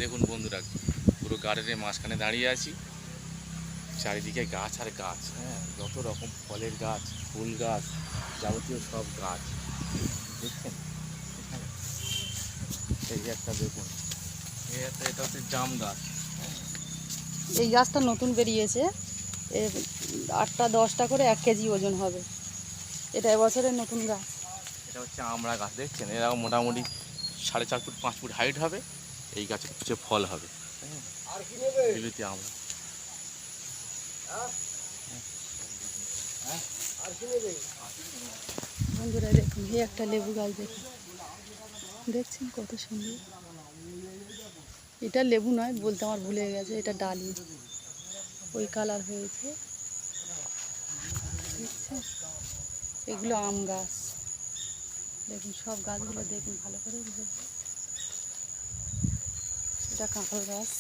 দেখুন বন্ধুরা, পুরো গার্ডেনের মাঝখানে দাঁড়িয়ে আছি। চারিদিকে গাছ আর গাছ, হ্যাঁ, যত রকম ফলের গাছ, ফুল গাছ, যাবতীয় সব গাছ দেখছেন এখানে। এই একটা দেখুন, এটা হচ্ছে জাম গাছ। এই গাছটা নতুন বেরিয়েছে, এর 8টা-10টা করে 1 কেজি ওজন হবে। এটা এবছরের নতুন গাছ। এটা হচ্ছে আমড়া গাছ, দেখছেন এরা মোটামুটি 4.5 ফুট 5 ফুট হাইট হবে। এই গাছে কিছু ফল হবে, হ্যাঁ, বিলিতি আমড়া। বন্ধুরা দেখুন, এই একটা লেবু গাছ দেখুন, দেখছেন কত সুন্দর। এটা লেবু নয়, বলতে আমার ভুলে গেছে, এটা ডালিম, ওই কালার হয়েছে, দেখছেন। এগুলো আম গাছ, দেখুন সব গাছগুলো দেখুন ভালো করে। এটা কাঁঠাল গাছ।